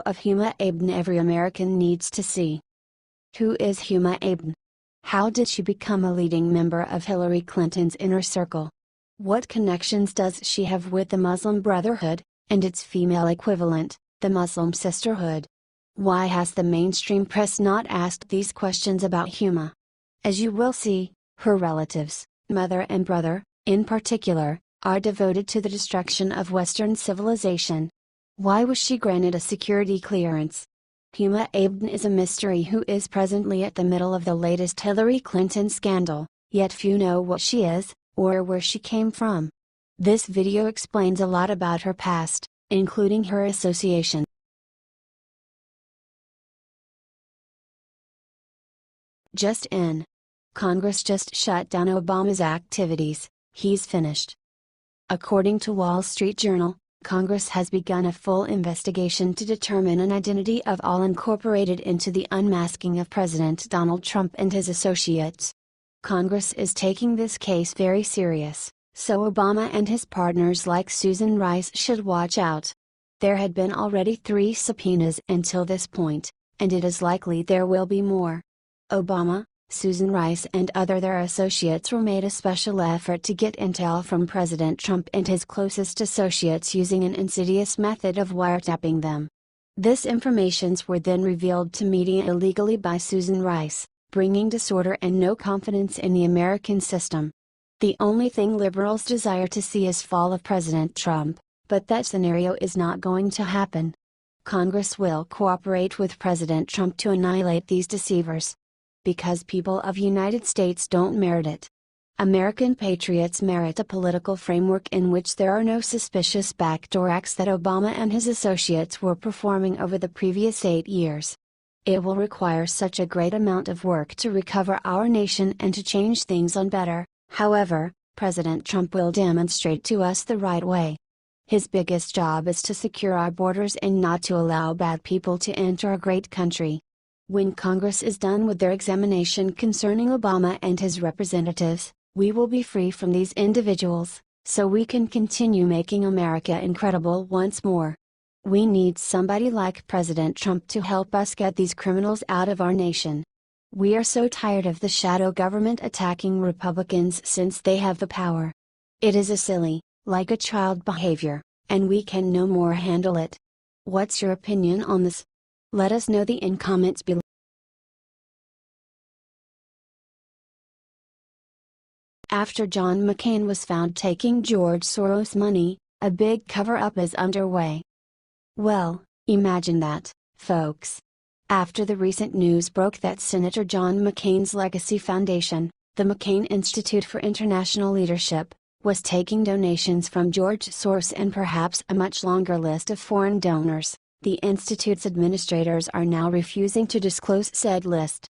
video of Huma Abedin every American needs to see. Who is Huma Abedin? How did she become a leading member of Hillary Clinton's inner circle? What connections does she have with the Muslim Brotherhood, and its female equivalent, the Muslim Sisterhood? Why has the mainstream press not asked these questions about Huma? As you will see, her relatives, mother and brother, in particular, are devoted to the destruction of Western civilization. Why was she granted a security clearance? Huma Abedin is a mystery who is presently at the middle of the latest Hillary Clinton scandal, yet few know what she is, or where she came from. This video explains a lot about her past, including her association. Just in. Congress just shut down Obama's activities, he's finished. According to Wall Street Journal, Congress has begun a full investigation to determine an identity of all incorporated into the unmasking of President Donald Trump and his associates. Congress is taking this case very serious, so Obama and his partners like Susan Rice should watch out. There had been already 3 subpoenas until this point, and it is likely there will be more. Obama, Susan Rice and their associates were made a special effort to get intel from President Trump and his closest associates using an insidious method of wiretapping them. This informations were then revealed to media illegally by Susan Rice, bringing disorder and no confidence in the American system. The only thing liberals desire to see is fall of President Trump, but that scenario is not going to happen. Congress will cooperate with President Trump to annihilate these deceivers. Because people of United States don't merit it. American patriots merit a political framework in which there are no suspicious backdoor acts that Obama and his associates were performing over the previous 8 years. It will require such a great amount of work to recover our nation and to change things on better. However, President Trump will demonstrate to us the right way. His biggest job is to secure our borders and not to allow bad people to enter our great country. When Congress is done with their examination concerning Obama and his representatives, we will be free from these individuals, so we can continue making America incredible once more. We need somebody like President Trump to help us get these criminals out of our nation. We are so tired of the shadow government attacking Republicans since they have the power. It is a silly, like a child behavior, and we can no more handle it. What's your opinion on this? Let us know in comments below. After John McCain was found taking George Soros money, a big cover-up is underway. Well, imagine that, folks. After the recent news broke that Senator John McCain's legacy foundation, the McCain Institute for International Leadership, was taking donations from George Soros and perhaps a much longer list of foreign donors, the Institute's administrators are now refusing to disclose said list.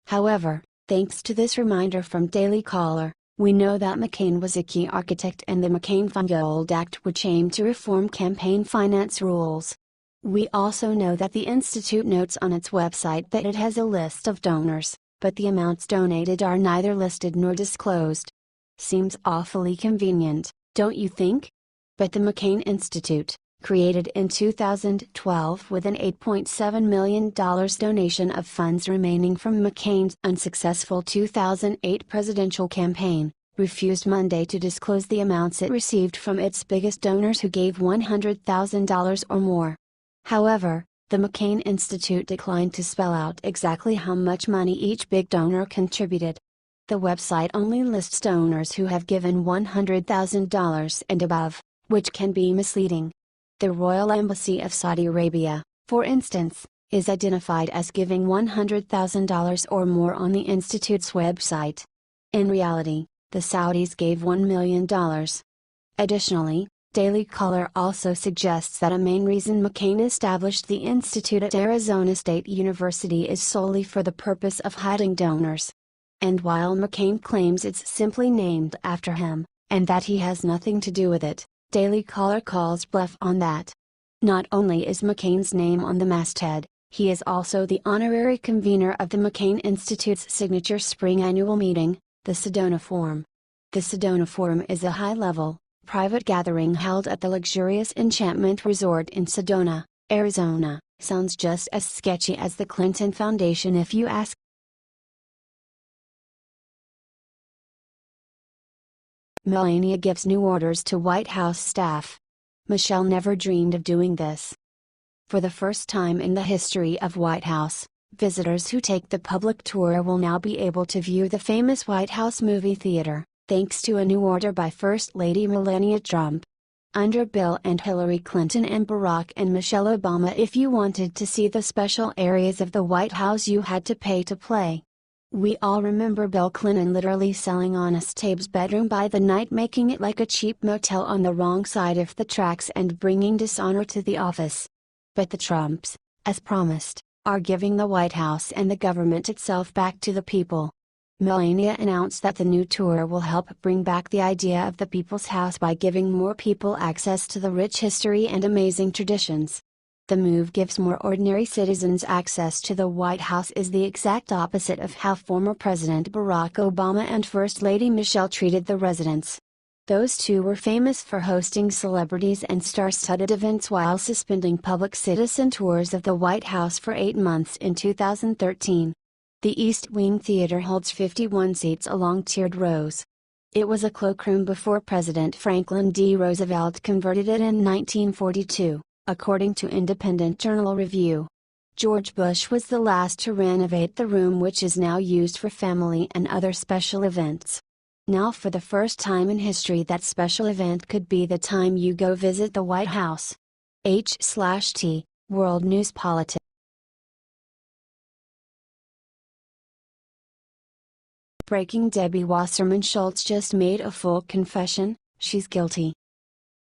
However, thanks to this reminder from Daily Caller, we know that McCain was a key architect and the McCain-Feingold Act which aimed to reform campaign finance rules. We also know that the Institute notes on its website that it has a list of donors, but the amounts donated are neither listed nor disclosed. Seems awfully convenient, don't you think? But the McCain Institute, created in 2012 with an $8.7 million donation of funds remaining from McCain's unsuccessful 2008 presidential campaign, refused Monday to disclose the amounts it received from its biggest donors who gave $100,000 or more. However, the McCain Institute declined to spell out exactly how much money each big donor contributed. The website only lists donors who have given $100,000 and above, which can be misleading. The Royal Embassy of Saudi Arabia, for instance, is identified as giving $100,000 or more on the Institute's website. In reality, the Saudis gave $1 million. Additionally, Daily Caller also suggests that a main reason McCain established the Institute at Arizona State University is solely for the purpose of hiding donors. And while McCain claims it's simply named after him, and that he has nothing to do with it, Daily Caller calls bluff on that. Not only is McCain's name on the masthead, he is also the honorary convener of the McCain Institute's signature spring annual meeting, the Sedona Forum. The Sedona Forum is a high-level, private gathering held at the luxurious Enchantment Resort in Sedona, Arizona, sounds just as sketchy as the Clinton Foundation if you ask. Melania gives new orders to White House staff. Michelle never dreamed of doing this. For the first time in the history of White House, visitors who take the public tour will now be able to view the famous White House movie theater, thanks to a new order by First Lady Melania Trump. Under Bill and Hillary Clinton and Barack and Michelle Obama, if you wanted to see the special areas of the White House, you had to pay to play. We all remember Bill Clinton literally selling Honest Abe's bedroom by the night, making it like a cheap motel on the wrong side of the tracks and bringing dishonor to the office. But the Trumps, as promised, are giving the White House and the government itself back to the people. Melania announced that the new tour will help bring back the idea of the People's House by giving more people access to the rich history and amazing traditions. The move gives more ordinary citizens access to the White House is the exact opposite of how former President Barack Obama and First Lady Michelle treated the residents. Those two were famous for hosting celebrities and star-studded events while suspending public citizen tours of the White House for 8 months in 2013. The East Wing Theater holds 51 seats along tiered rows. It was a cloakroom before President Franklin D. Roosevelt converted it in 1942. According to Independent Journal Review. George Bush was the last to renovate the room, which is now used for family and other special events. Now, for the first time in history, that special event could be the time you go visit the White House. H/T, World News Politics. Breaking Debbie Wasserman Schultz just made a full confession, she's guilty.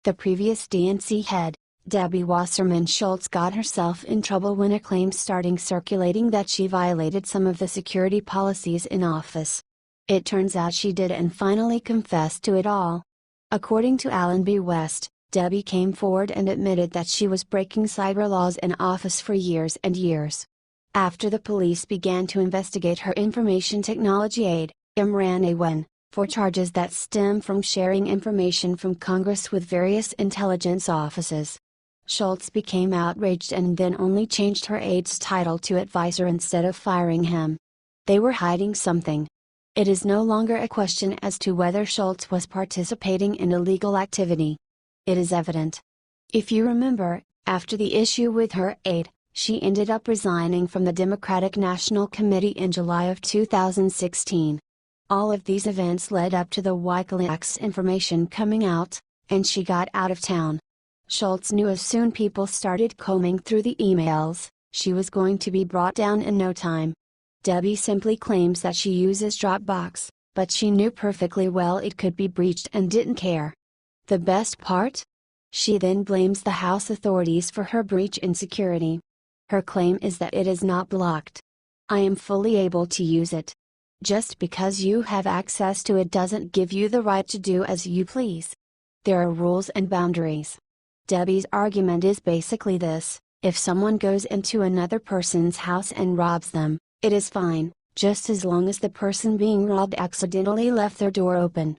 The previous DNC head, Debbie Wasserman Schultz, got herself in trouble when a claim started circulating that she violated some of the security policies in office. It turns out she did and finally confessed to it all. According to Alan B. West, Debbie came forward and admitted that she was breaking cyber laws in office for years and years. After the police began to investigate her information technology aide, Imran Awan, for charges that stem from sharing information from Congress with various intelligence offices. Schultz became outraged and then only changed her aide's title to advisor instead of firing him. They were hiding something. It is no longer a question as to whether Schultz was participating in illegal activity. It is evident. If you remember, after the issue with her aide, she ended up resigning from the Democratic National Committee in July of 2016. All of these events led up to the WikiLeaks information coming out, and she got out of town. Schultz knew as soon people started combing through the emails, she was going to be brought down in no time. Debbie simply claims that she uses Dropbox, but she knew perfectly well it could be breached and didn't care. The best part? She then blames the House authorities for her breach in security. Her claim is that it is not blocked. I am fully able to use it. Just because you have access to it doesn't give you the right to do as you please. There are rules and boundaries. Debbie's argument is basically this: if someone goes into another person's house and robs them, it is fine, just as long as the person being robbed accidentally left their door open.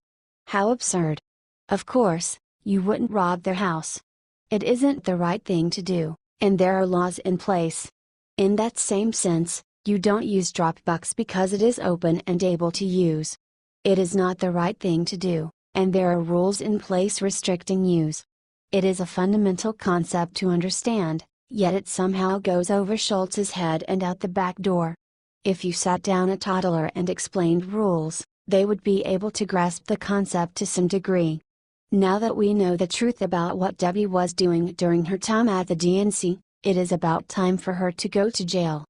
How absurd! Of course, you wouldn't rob their house. It isn't the right thing to do, and there are laws in place. In that same sense, you don't use Dropbox because it is open and able to use. It is not the right thing to do, and there are rules in place restricting use. It is a fundamental concept to understand, yet it somehow goes over Schultz's head and out the back door. If you sat down a toddler and explained rules, they would be able to grasp the concept to some degree. Now that we know the truth about what Debbie was doing during her time at the DNC, it is about time for her to go to jail.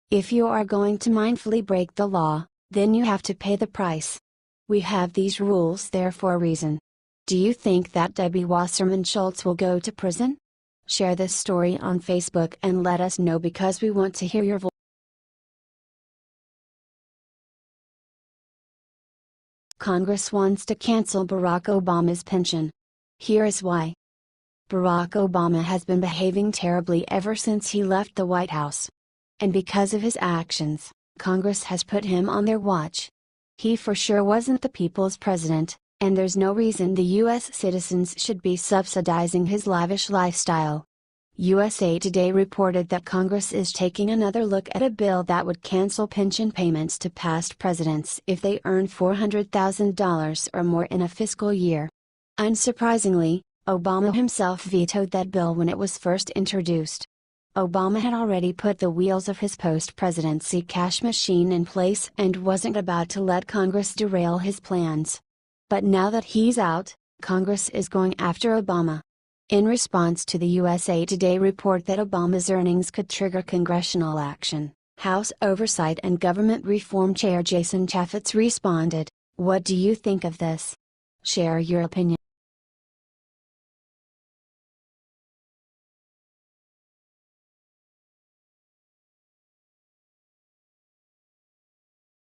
If you are going to mindfully break the law, then you have to pay the price. We have these rules there for a reason. Do you think that Debbie Wasserman Schultz will go to prison? Share this story on Facebook and let us know because we want to hear your voice. Congress wants to cancel Barack Obama's pension. Here is why. Barack Obama has been behaving terribly ever since he left the White House. And because of his actions, Congress has put him on their watch. He for sure wasn't the people's president, and there's no reason the U.S. citizens should be subsidizing his lavish lifestyle. USA Today reported that Congress is taking another look at a bill that would cancel pension payments to past presidents if they earn $400,000 or more in a fiscal year. Unsurprisingly, Obama himself vetoed that bill when it was first introduced. Obama had already put the wheels of his post-presidency cash machine in place and wasn't about to let Congress derail his plans. But now that he's out, Congress is going after Obama. In response to the USA Today report that Obama's earnings could trigger congressional action, House Oversight and Government Reform Chair Jason Chaffetz responded, "What do you think of this? Share your opinion."